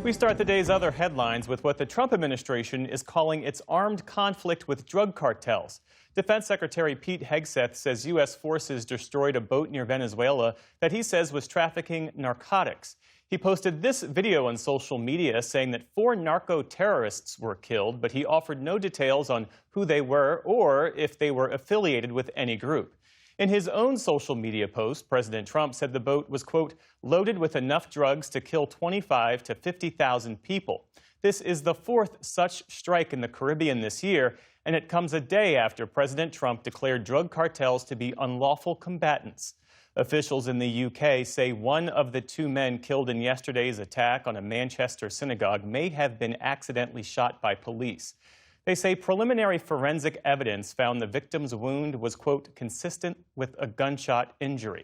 We start the day's other headlines with what the Trump administration is calling its armed conflict with drug cartels. Defense Secretary Pete Hegseth says U.S. forces destroyed a boat near Venezuela that he says was trafficking narcotics. He posted this video on social media saying that 4 narco-terrorists were killed, but he offered no details on who they were or if they were affiliated with any group. In his own social media post, President Trump said the boat was, quote, loaded with enough drugs to kill 25 to 50,000 people. This is the 4th such strike in the Caribbean this year, and it comes a day after President Trump declared drug cartels to be unlawful combatants. Officials in the UK say one of the 2 men killed in yesterday's attack on a Manchester synagogue may have been accidentally shot by police. They say preliminary forensic evidence found the victim's wound was, quote, consistent with a gunshot injury.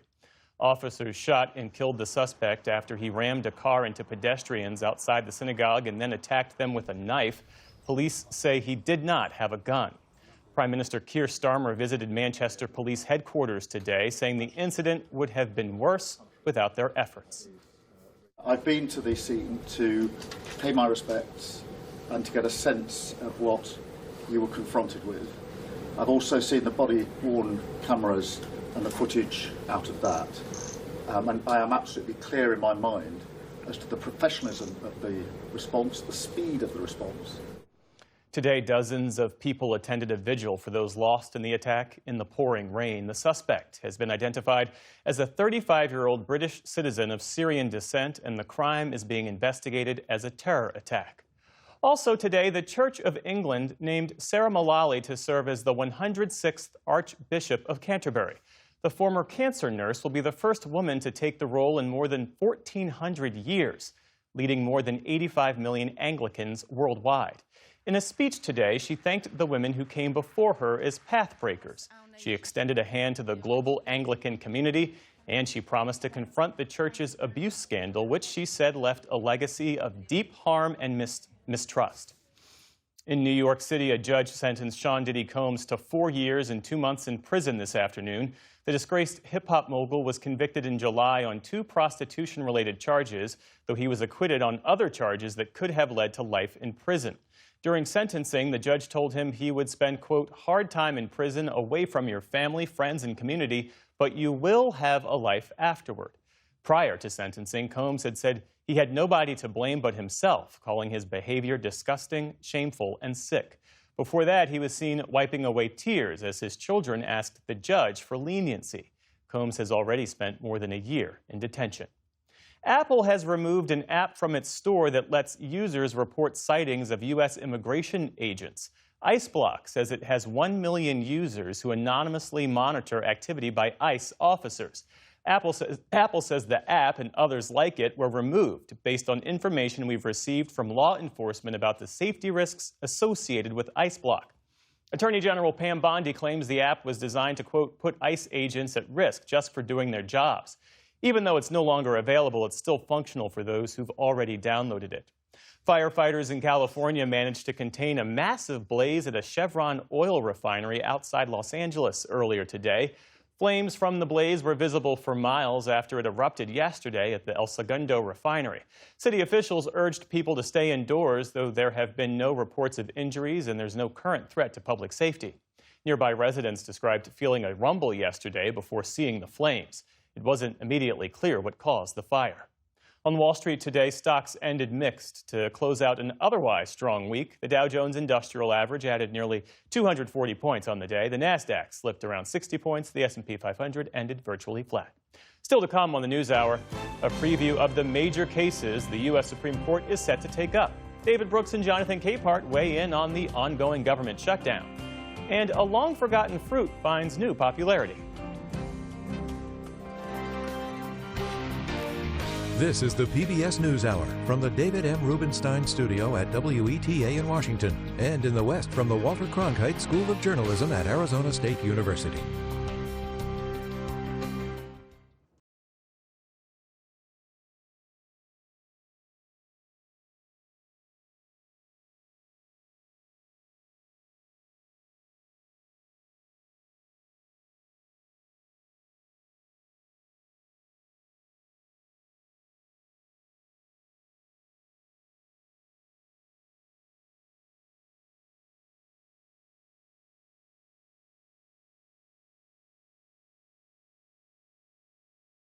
Officers shot and killed the suspect after he rammed a car into pedestrians outside the synagogue and then attacked them with a knife. Police say he did not have a gun. Prime Minister Keir Starmer visited Manchester Police headquarters today, saying the incident would have been worse without their efforts. I've been to the scene to pay my respects and to get a sense of what you were confronted with. I've also seen the body-worn cameras and the footage out of that. And I am absolutely clear in my mind as to the professionalism of the response, the speed of the response. Today, dozens of people attended a vigil for those lost in the attack in the pouring rain. The suspect has been identified as a 35-year-old British citizen of Syrian descent, and the crime is being investigated as a terror attack. Also today, the Church of England named Sarah Mullally to serve as the 106th Archbishop of Canterbury. The former cancer nurse will be the first woman to take the role in more than 1,400 years, leading more than 85 million Anglicans worldwide. In a speech today, she thanked the women who came before her as pathbreakers. She extended a hand to the global Anglican community, and she promised to confront the church's abuse scandal, which she said left a legacy of deep harm and mistrust. In New York City, a judge sentenced Sean Diddy Combs to 4 years and 2 months in prison this afternoon. The disgraced hip-hop mogul was convicted in July on 2 prostitution-related charges, though he was acquitted on other charges that could have led to life in prison. During sentencing, the judge told him he would spend, quote, hard time in prison away from your family, friends, and community, but you will have a life afterward. Prior to sentencing, Combs had said he had nobody to blame but himself, calling his behavior disgusting, shameful, and sick. Before that, he was seen wiping away tears as his children asked the judge for leniency. Combs has already spent more than a year in detention. Apple has removed an app from its store that lets users report sightings of U.S. immigration agents. IceBlock says it has 1 million users who anonymously monitor activity by ICE officers. Apple says the app and others like it were removed based on information we've received from law enforcement about the safety risks associated with IceBlock. Attorney General Pam Bondi claims the app was designed to, quote, put ICE agents at risk just for doing their jobs. Even though it's no longer available, it's still functional for those who've already downloaded it. Firefighters in California managed to contain a massive blaze at a Chevron oil refinery outside Los Angeles earlier today. Flames from the blaze were visible for miles after it erupted yesterday at the El Segundo refinery. City officials urged people to stay indoors, though there have been no reports of injuries and there's no current threat to public safety. Nearby residents described feeling a rumble yesterday before seeing the flames. It wasn't immediately clear what caused the fire. On Wall Street today, stocks ended mixed to close out an otherwise strong week. The Dow Jones Industrial Average added nearly 240 points on the day. The Nasdaq slipped around 60 points. The S&P 500 ended virtually flat. Still to come on the NewsHour, a preview of the major cases the U.S. Supreme Court is set to take up. David Brooks and Jonathan Capehart weigh in on the ongoing government shutdown. And a long-forgotten fruit finds new popularity. This is the PBS NewsHour from the David M. Rubenstein studio at WETA in Washington and in the West from the Walter Cronkite School of Journalism at Arizona State University.